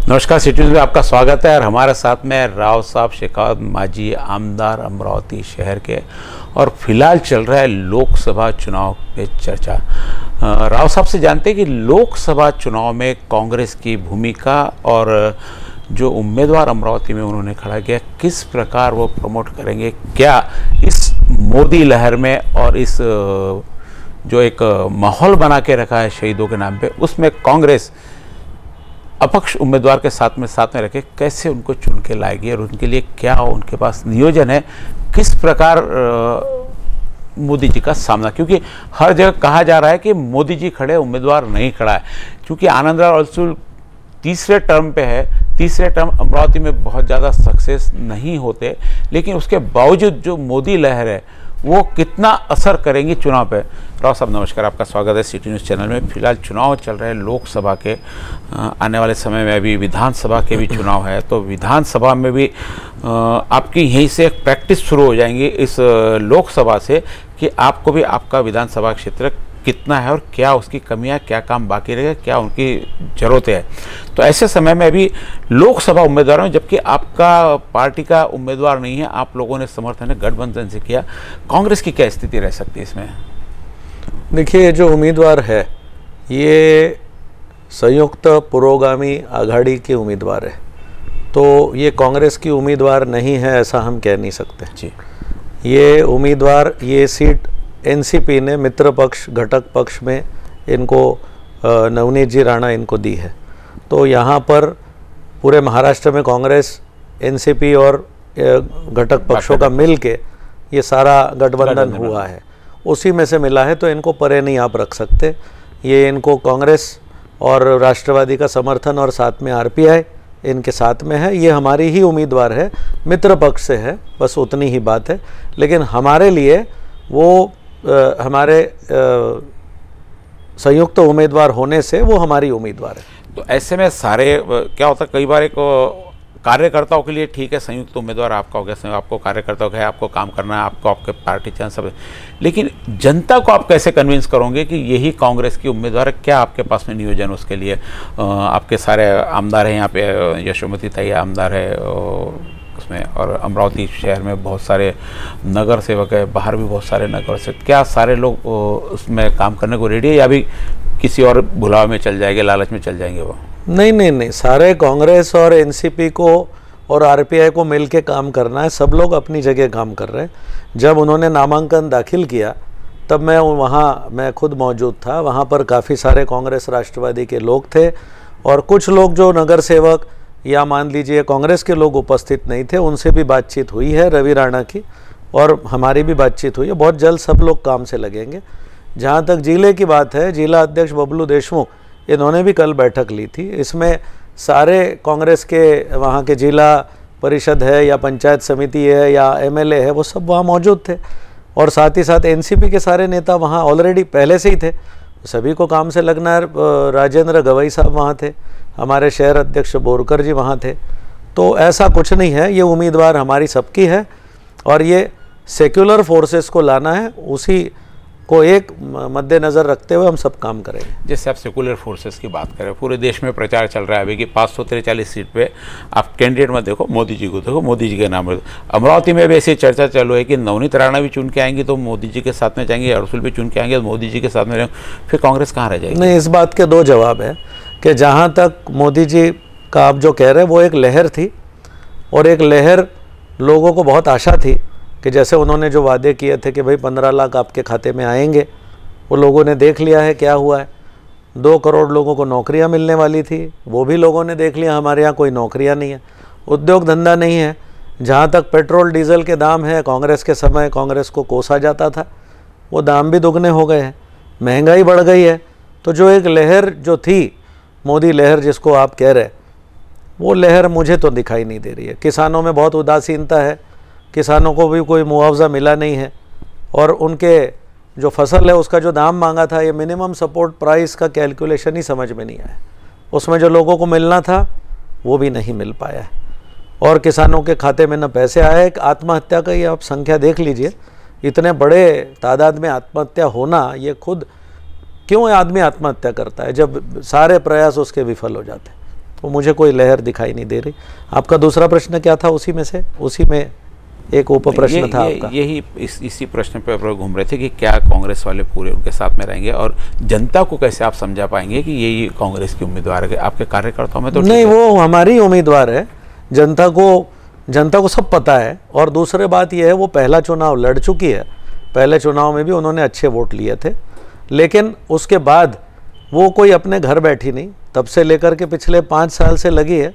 नमस्कार, city news में आपका स्वागत है। और हमारे साथ में राव साहब शेखावत मांझी, आमदार अमरावती शहर के, और फिलहाल चल रहा है लोकसभा चुनाव पे चर्चा। राव साहब से जानते हैं कि लोकसभा चुनाव में कांग्रेस की भूमिका और जो उम्मीदवार अमरावती में उन्होंने खड़ा किया, किस प्रकार वो प्रमोट करेंगे, क्या इस मोदी लहर में और इस जो एक माहौल बना के रखा है शहीदों के नाम पे, उसमें कांग्रेस अपक्ष उम्मीदवार के साथ में रखे कैसे उनको चुन के लाएगी और उनके लिए क्या उनके पास नियोजन है, किस प्रकार मोदी जी का सामना। क्योंकि हर जगह कहा जा रहा है कि मोदी जी खड़े, उम्मीदवार नहीं खड़ा है। क्योंकि आनंदलाल अल्सुल तीसरे टर्म पे है, तीसरे टर्म अमरावती में बहुत ज़्यादा सक्सेस नहीं होते, लेकिन उसके बावजूद जो मोदी लहर है वो कितना असर करेंगी चुनाव पे। राव साहब नमस्कार, आपका स्वागत है सिटी न्यूज़ चैनल में। फिलहाल चुनाव चल रहे हैं लोकसभा के, आने वाले समय में अभी विधानसभा के भी चुनाव है, तो विधानसभा में भी आपकी यहीं से एक प्रैक्टिस शुरू हो जाएंगी इस लोकसभा से कि आपको भी आपका विधानसभा क्षेत्र कितना है और क्या उसकी कमियां, क्या काम बाकी रहेगा, क्या उनकी ज़रूरतें हैं। तो ऐसे समय में अभी लोकसभा उम्मीदवारों में, जबकि आपका पार्टी का उम्मीदवार नहीं है, आप लोगों ने समर्थन गठबंधन से किया, कांग्रेस की क्या स्थिति रह सकती है इसमें? देखिए, जो उम्मीदवार है ये संयुक्त पुरोगामी आघाड़ी के उम्मीदवार है, तो ये कांग्रेस की उम्मीदवार नहीं है ऐसा हम कह नहीं सकते जी। ये उम्मीदवार, ये सीट एनसीपी ने मित्र पक्ष, घटक पक्ष में इनको नवनीत जी राणा इनको दी है। तो यहाँ पर पूरे महाराष्ट्र में कांग्रेस, एनसीपी और घटक पक्षों का मिल के ये सारा गठबंधन हुआ है, उसी में से मिला है। तो इनको परे नहीं आप रख सकते। ये इनको कांग्रेस और राष्ट्रवादी का समर्थन और साथ में आरपीआई इनके साथ में है। ये हमारी ही उम्मीदवार है, मित्र पक्ष से है, बस उतनी ही बात है। लेकिन हमारे लिए वो हमारे संयुक्त उम्मीदवार होने से वो हमारी उम्मीदवार है। तो ऐसे में सारे क्या होता है, कई बार एक कार्यकर्ताओं के लिए ठीक है संयुक्त उम्मीदवार आपका हो गया, आपको कार्यकर्ताओं का है, आपको काम करना है, आपको आपके पार्टी चयन सब, लेकिन जनता को आप कैसे कन्विंस करोगे कि यही कांग्रेस की उम्मीदवार है? क्या आपके पास में नियोजन उसके लिए? आपके सारे आमदार हैं यहाँ पे, यशोमती ताई आमदार है उसमें, और अमरावती शहर में बहुत सारे नगर सेवक है, बाहर भी बहुत सारे नगर सेवक, क्या सारे लोग उसमें काम करने को रेडी है या भी किसी और भुलाव में चल जाएंगे, लालच में चल जाएंगे वो? नहीं, सारे कांग्रेस और एनसीपी को और आरपीआई को मिलके काम करना है। सब लोग अपनी जगह काम कर रहे हैं। जब उन्होंने नामांकन दाखिल किया तब मैं खुद मौजूद था। वहाँ पर काफ़ी सारे कांग्रेस राष्ट्रवादी के लोग थे, और कुछ लोग जो नगर सेवक या मान लीजिए कांग्रेस के लोग उपस्थित नहीं थे, उनसे भी बातचीत हुई है रवि राणा की, और हमारी भी बातचीत हुई है। बहुत जल्द सब लोग काम से लगेंगे। जहाँ तक जिले की बात है, जिला अध्यक्ष बबलू देशमुख, इन्होंने भी कल बैठक ली थी। इसमें सारे कांग्रेस के वहाँ के जिला परिषद है या पंचायत समिति है या एमएलए है, वो सब वहाँ मौजूद थे, और साथ ही साथ एनसीपी के सारे नेता वहाँ ऑलरेडी पहले से ही थे। सभी को काम से लगना है। राजेंद्र गवई साहब वहाँ थे, हमारे शहर अध्यक्ष बोरकर जी वहाँ थे। तो ऐसा कुछ नहीं है, ये उम्मीदवार हमारी सबकी है, और ये सेक्युलर फोर्सेस को लाना है, उसी को एक मद्देनज़र रखते हुए हम सब काम करेंगे। जैसे आप सेकुलर फोर्सेस की बात करें, पूरे देश में प्रचार चल रहा है अभी कि 543 सीट पे आप कैंडिडेट में देखो, मोदी जी को देखो, मोदी जी के नाम पर। अमरावती में भी ऐसी चर्चा चालू है कि नवनीत राणा भी चुन के आएंगी तो मोदी जी के साथ में जाएंगे, अरसुल भी चुन के आएंगे तो मोदी जी के साथ में रहेंगे, फिर कांग्रेस कहाँ रह जाएगी? नहीं, इस बात के दो जवाब है कि जहाँ तक मोदी जी का आप जो कह रहे हैं, वो एक लहर थी, और एक लहर लोगों को बहुत आशा थी कि जैसे उन्होंने जो वादे किए थे कि भाई 15 लाख आपके खाते में आएंगे, वो लोगों ने देख लिया है क्या हुआ है। 2 करोड़ लोगों को नौकरियां मिलने वाली थी, वो भी लोगों ने देख लिया, हमारे यहाँ कोई नौकरियां नहीं है, उद्योग धंधा नहीं है। जहाँ तक पेट्रोल डीजल के दाम है, कांग्रेस के समय कांग्रेस को कोसा जाता था, वो दाम भी दुगने हो गए हैं, महंगाई बढ़ गई है। तो जो एक लहर जो थी, मोदी लहर जिसको आप कह रहे, वो लहर मुझे तो दिखाई नहीं दे रही है। किसानों में बहुत उदासीनता है, किसानों को भी कोई मुआवजा मिला नहीं है, और उनके जो फसल है उसका जो दाम मांगा था, ये मिनिमम सपोर्ट प्राइस का कैलकुलेशन ही समझ में नहीं आया। उसमें जो लोगों को मिलना था वो भी नहीं मिल पाया है, और किसानों के खाते में न पैसे आए। आत्महत्या का ये आप संख्या देख लीजिए, इतने बड़े तादाद में आत्महत्या होना, ये खुद क्यों आदमी आत्महत्या करता है जब सारे प्रयास उसके विफल हो जाते हैं? तो मुझे कोई लहर दिखाई नहीं दे रही। आपका दूसरा प्रश्न क्या था उसी में से? उसी में एक उप प्रश्न था आपका। यही इसी प्रश्न पर घूम रहे थे कि क्या कांग्रेस वाले पूरे उनके साथ में रहेंगे, और जनता को कैसे आप समझा पाएंगे कि यही कांग्रेस की उम्मीदवार है? आपके कार्यकर्ताओं में तो नहीं, वो हमारी उम्मीदवार है। जनता को सब पता है। और दूसरी बात यह है, वो पहला चुनाव लड़ चुकी है। पहले चुनाव में भी उन्होंने अच्छे वोट लिए थे, लेकिन उसके बाद वो कोई अपने घर बैठी नहीं। तब से लेकर के पिछले 5 साल से लगी है,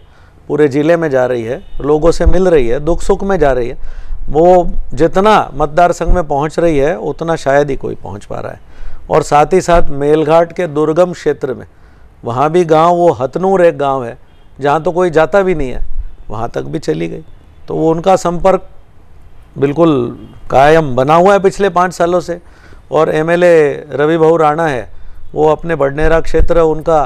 पूरे ज़िले में जा रही है, लोगों से मिल रही है, दुख सुख में जा रही है। वो जितना मतदार संघ में पहुंच रही है उतना शायद ही कोई पहुंच पा रहा है। और साथ ही साथ मेलघाट के दुर्गम क्षेत्र में, वहाँ भी गांव, वो हथनूर एक गांव है जहाँ तो कोई जाता भी नहीं है, वहाँ तक भी चली गई। तो वो उनका संपर्क बिल्कुल कायम बना हुआ है पिछले 5 सालों से। और एमएलए रवि भाऊ राणा है, वो अपने बडनेरा क्षेत्र, उनका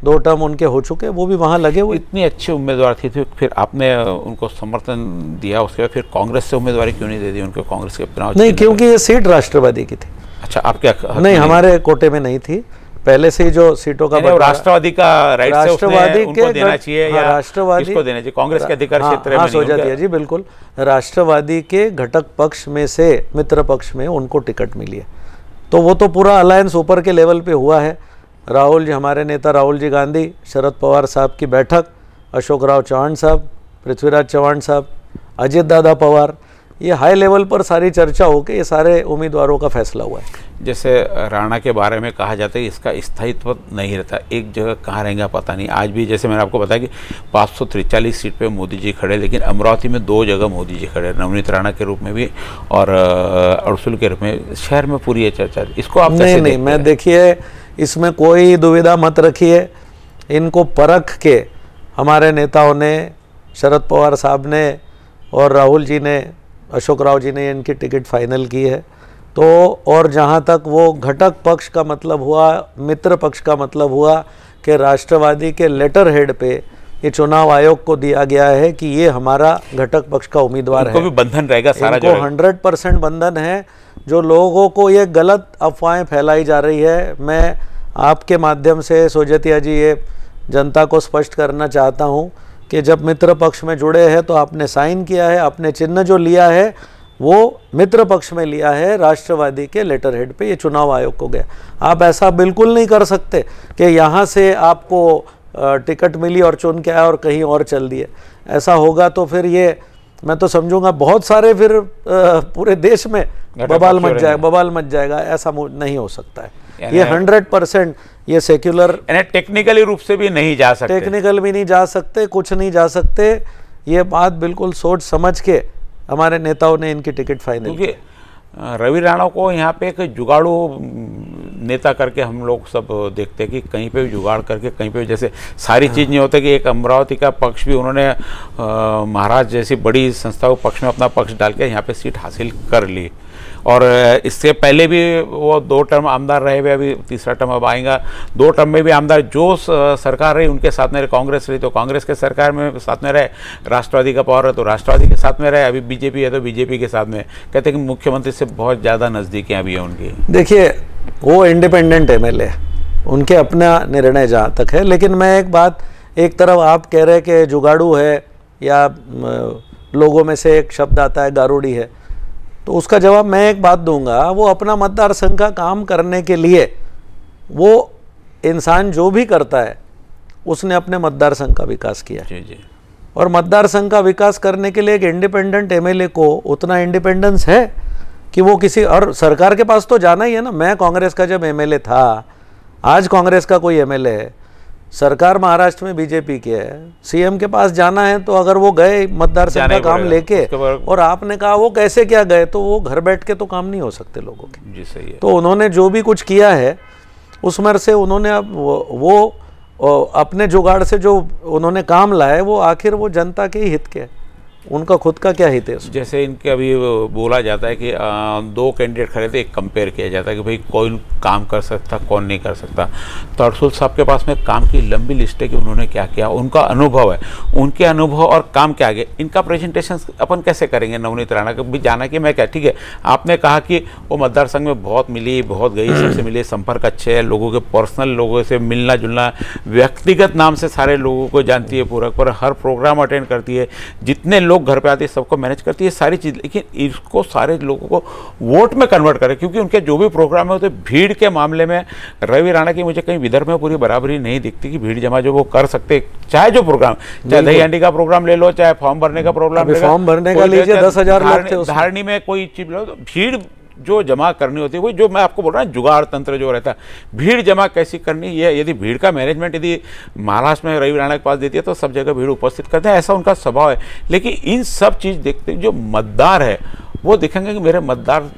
2 टर्म उनके हो चुके, वो भी वहाँ लगे हुए। इतनी अच्छी उम्मीदवार थी तो फिर आपने उनको समर्थन दिया, उसके बाद फिर कांग्रेस से उम्मीदवारी क्यों नहीं दे दी उनको? कांग्रेस के चुनाव नहीं, क्योंकि ये सीट राष्ट्रवादी की थी। अच्छा, आपके नहीं, हमारे कोटे में नहीं थी। पहले से ही जो सीटों का राष्ट्रवादी का राइट है, राष्ट्रवादी उनको देना चाहिए या राष्ट्रवादी किसको देना चाहिए? कांग्रेस के अधिकार क्षेत्र में हाँ, सोचा दिया जी, बिल्कुल। राष्ट्रवादी के घटक पक्ष में से मित्र पक्ष में उनको टिकट मिली है, तो वो तो पूरा अलायंस ऊपर के लेवल पे हुआ है। राहुल जी, हमारे नेता राहुल जी गांधी, शरद पवार साहब की बैठक, अशोक राव चौहान साहब, पृथ्वीराज चौहान साहब, अजित दादा पवार, ये हाई लेवल पर सारी चर्चा होकर ये सारे उम्मीदवारों का फैसला हुआ है। जैसे राणा के बारे में कहा जाता है इसका स्थायित्व नहीं रहता, एक जगह कहाँ रहेगा पता नहीं। आज भी जैसे मैंने आपको बताया कि 543 सीट पे मोदी जी खड़े, लेकिन अमरावती में 2 जगह मोदी जी खड़े, नवनीत राणा के रूप में भी और अड़सुल के रूप में। शहर में पूरी ये चर्चा, इसको आप नहीं, मैं देखिए, इसमें कोई दुविधा मत रखिए। इनको परख के हमारे नेताओं ने, शरद पवार साहब ने और राहुल जी ने, अशोक राव जी ने इनकी टिकट फाइनल की है। तो और जहाँ तक वो घटक पक्ष का मतलब हुआ, मित्र पक्ष का मतलब हुआ कि राष्ट्रवादी के लेटर हेड पे ये चुनाव आयोग को दिया गया है कि ये हमारा घटक पक्ष का उम्मीदवार है। भी बंधन रहेगा सारा, इनको 100% बंधन है। जो लोगों को ये गलत अफवाहें फैलाई जा रही है, मैं आपके माध्यम से सोजतिया जी ये जनता को स्पष्ट करना चाहता हूँ कि जब मित्र पक्ष में जुड़े हैं तो आपने साइन किया है, आपने चिन्ह जो लिया है वो मित्र पक्ष में लिया है, राष्ट्रवादी के लेटर हेड पे ये चुनाव आयोग को गया। आप ऐसा बिल्कुल नहीं कर सकते कि यहाँ से आपको टिकट मिली और चुन के आया और कहीं और चल दिए। ऐसा होगा तो फिर ये, मैं तो समझूंगा बहुत सारे फिर पूरे देश में बवाल मच जाएगा। ऐसा नहीं हो सकता है। ये 100% ये सेक्युलर, टेक्निकली रूप से भी नहीं जा सकते, टेक्निकल भी नहीं जा सकते, कुछ नहीं जा सकते। ये बात बिल्कुल सोच समझ के हमारे नेताओं ने इनकी टिकट फाइनल की। रवि राणा को यहाँ पे एक जुगाड़ू नेता करके हम लोग सब देखते हैं कि कहीं पे भी जुगाड़ करके, कहीं पे जैसे सारी चीज़ नहीं होता कि एक अमरावती का पक्ष भी उन्होंने महाराज जैसी बड़ी संस्था को पक्ष में अपना पक्ष डाल के यहाँ पे सीट हासिल कर ली। और इससे पहले भी वो 2 टर्म आमदार रहे हुए, अभी तीसरा टर्म अब आएगा। 2 टर्म में भी आमदार जो सरकार रही उनके साथ में रहे, कांग्रेस रही तो कांग्रेस के सरकार में साथ में रहे, राष्ट्रवादी का पावर है तो राष्ट्रवादी के साथ में रहे, अभी बीजेपी है तो बीजेपी के साथ में। कहते हैं कि मुख्यमंत्री से बहुत ज़्यादा नज़दीकियाँ भी हैं उनकी। देखिए, वो इंडिपेंडेंट एमएलए, उनके अपना निर्णय जहाँ तक है। लेकिन मैं एक बात, एक तरफ आप कह रहे कि जुगाड़ू है या लोगों में से एक शब्द आता है गारूड़ी है, तो उसका जवाब मैं एक बात दूंगा। वो अपना मतदार संघ का काम करने के लिए, वो इंसान जो भी करता है उसने अपने मतदार संघ का विकास किया। जी। और मतदार संघ का विकास करने के लिए एक इंडिपेंडेंट एमएलए को उतना इंडिपेंडेंस है कि वो किसी और सरकार के पास तो जाना ही है ना। मैं कांग्रेस का जब एमएलए था, आज कांग्रेस का कोई एमएलए है, सरकार महाराष्ट्र में बीजेपी की है, सीएम के पास जाना है तो अगर वो गए मतदार संघ का काम लेके, और आपने कहा वो कैसे क्या गए, तो वो घर बैठ के तो काम नहीं हो सकते लोगों के। जी सही है। तो उन्होंने जो भी कुछ किया है उसमें से उन्होंने अब वो अपने जुगाड़ से जो उन्होंने काम लाए वो आखिर वो जनता के ही हित के। उनका खुद का क्या हित है उसमें? जैसे इनके अभी बोला जाता है कि 2 कैंडिडेट खड़े थे, एक कंपेयर किया जाता है कि भाई कौन काम कर सकता कौन नहीं कर सकता। तो अरसुल साहब के पास में काम की लंबी लिस्ट है कि उन्होंने क्या किया, उनका अनुभव है, उनके अनुभव और काम के आगे इनका प्रेजेंटेशन अपन कैसे करेंगे। नवनीत राणा को भी जाना कि मैं क्या, ठीक है आपने कहा कि वो मतदार संघ में बहुत मिली, बहुत गई, सबसे मिली, संपर्क अच्छे है, लोगों के पर्सनल लोगों से मिलना जुलना, व्यक्तिगत नाम से सारे लोगों को जानती है पूरा, पर हर प्रोग्राम अटेंड करती है, जितने लोग घर पे आते हैं सबको मैनेज करती है सारी चीज़। लेकिन इसको सारे लोगों को वोट में कन्वर्ट करे, क्योंकि उनके जो भी प्रोग्राम है होते भीड़ के मामले में रवि राणा की मुझे कहीं विदर्भ में पूरी बराबरी नहीं दिखती कि भीड़ जमा जो वो कर सकते, चाहे जो प्रोग्राम, चाहे दही हांडी का प्रोग्राम ले लो, चाहे फॉर्म भरने का प्रोग्राम, फॉर्म भरने का लीजिए 10,000 लोग थे, धारणी में कोई चीज लो, तो भीड़ जो जमा करनी होती है, वही जो मैं आपको बोल रहा हूँ जुगाड़ तंत्र जो रहता है, भीड़ जमा कैसी करनी है। यदि भीड़ का मैनेजमेंट यदि महाराष्ट्र में रवि राणा के पास देती है तो सब जगह भीड़ उपस्थित करते हैं, ऐसा उनका स्वभाव है। लेकिन इन सब चीज़ देखते जो मतदार है वो देखेंगे कि मेरे मतदार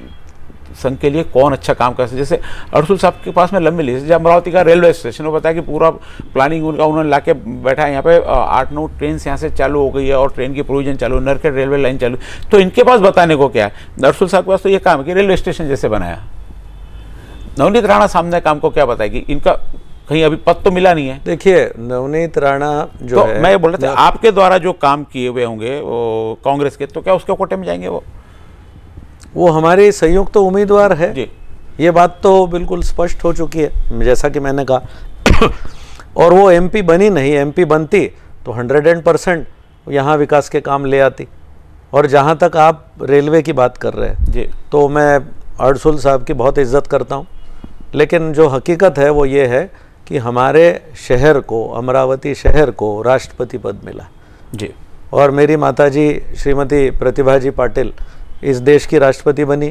संघ के लिए कौन अच्छा काम कर सकते। जैसे अरसुल साहब के पास में लंबी लिस्ट, जब अमरावती का रेलवे स्टेशन, वो बताया कि पूरा प्लानिंग उनका उन्होंने ला के बैठा है, यहाँ पे 8-9 ट्रेन यहाँ से चालू हो गई है और ट्रेन की प्रोविजन चालू, नरखेड़ रेलवे लाइन चालू, तो इनके पास बताने को क्या है। अरसुल साहब के पास तो ये काम है कि रेलवे स्टेशन जैसे बनाया। नवनीत राणा सामने काम को क्या बताएगी, इनका कहीं अभी पद तो मिला नहीं है। देखिए नवनीत राणा जो तो है, मैं बोल रहा था आपके द्वारा जो काम किए हुए होंगे वो कांग्रेस के, तो क्या उसके कोटे में जाएंगे वो हमारी संयुक्त तो उम्मीदवार है जी। ये बात तो बिल्कुल स्पष्ट हो चुकी है, जैसा कि मैंने कहा। और वो एमपी बनी नहीं, एमपी बनती तो 100% यहाँ विकास के काम ले आती। और जहाँ तक आप रेलवे की बात कर रहे हैं जी, तो मैं अरसुल साहब की बहुत इज्जत करता हूँ, लेकिन जो हकीकत है वो ये है कि हमारे शहर को, अमरावती शहर को राष्ट्रपति पद मिला जी। और मेरी माताजी श्रीमती प्रतिभा जी पाटिल इस देश की राष्ट्रपति बनी।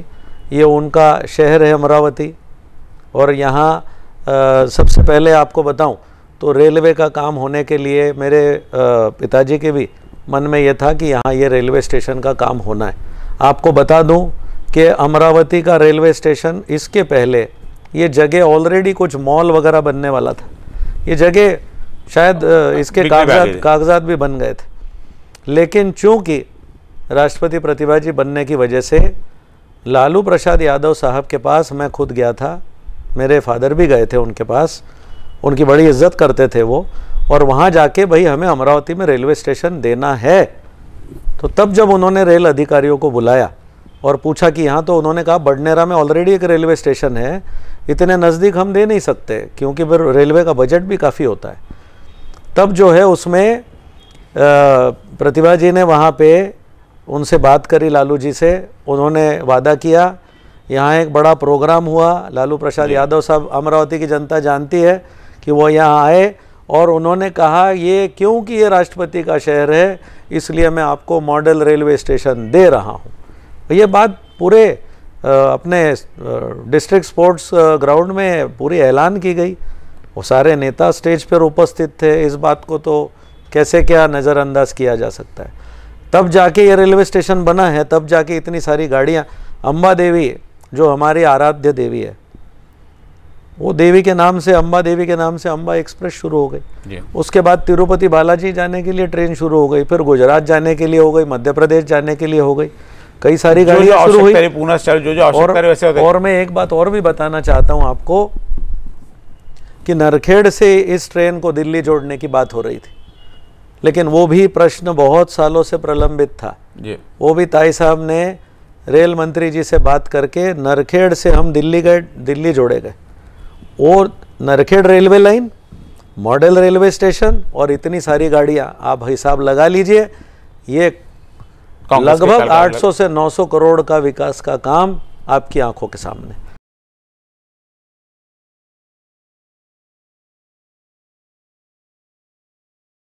ये उनका शहर है अमरावती। और यहाँ सबसे पहले आपको बताऊं तो रेलवे का काम होने के लिए मेरे पिताजी के भी मन में ये था कि यहाँ ये रेलवे स्टेशन का काम होना है। आपको बता दूं कि अमरावती का रेलवे स्टेशन, इसके पहले ये जगह ऑलरेडी कुछ मॉल वगैरह बनने वाला था। ये जगह शायद इसके कागजात भी बन गए थे, लेकिन चूंकि राष्ट्रपति प्रतिभा जी बनने की वजह से लालू प्रसाद यादव साहब के पास मैं खुद गया था, मेरे फादर भी गए थे उनके पास, उनकी बड़ी इज्जत करते थे वो, और वहाँ जाके भाई हमें अमरावती में रेलवे स्टेशन देना है। तो तब जब उन्होंने रेल अधिकारियों को बुलाया और पूछा कि यहाँ, तो उन्होंने कहा बडनेरा में ऑलरेडी एक रेलवे स्टेशन है, इतने नज़दीक हम दे नहीं सकते क्योंकि फिर रेलवे का बजट भी काफ़ी होता है। तब जो है उसमें प्रतिभा जी ने वहाँ पे उनसे बात करी लालू जी से, उन्होंने वादा किया, यहाँ एक बड़ा प्रोग्राम हुआ, लालू प्रसाद यादव साहब, अमरावती की जनता जानती है कि वो यहाँ आए, और उन्होंने कहा ये क्योंकि ये राष्ट्रपति का शहर है इसलिए मैं आपको मॉडल रेलवे स्टेशन दे रहा हूँ। ये बात पूरे अपने डिस्ट्रिक्ट स्पोर्ट्स ग्राउंड में पूरी ऐलान की गई, वो सारे नेता स्टेज पर उपस्थित थे। इस बात को तो कैसे क्या नज़रअंदाज किया जा सकता है। तब जाके ये रेलवे स्टेशन बना है, तब जाके इतनी सारी गाड़ियाँ, अम्बा देवी जो हमारी आराध्य देवी है, वो देवी के नाम से, अम्बा देवी के नाम से अम्बा एक्सप्रेस शुरू हो गई। उसके बाद तिरुपति बालाजी जाने के लिए ट्रेन शुरू हो गई, फिर गुजरात जाने के लिए हो गई, मध्य प्रदेश जाने के लिए हो गई, कई सारी गाड़ियाँ शुरू हुई। और मैं एक बात और भी बताना चाहता हूँ आपको कि नरखेड़ से इस ट्रेन को दिल्ली जोड़ने की बात हो रही थी, लेकिन वो भी प्रश्न बहुत सालों से प्रलंबित था जी। वो भी ताई साहब ने रेल मंत्री जी से बात करके नरखेड़ से हम दिल्ली गए, दिल्ली जोड़े गए, और Narkhed railway line, model railway station और इतनी सारी गाड़ियाँ, आप हिसाब लगा लीजिए, ये लगभग 800 से 900 करोड़ का विकास का काम आपकी आंखों के सामने।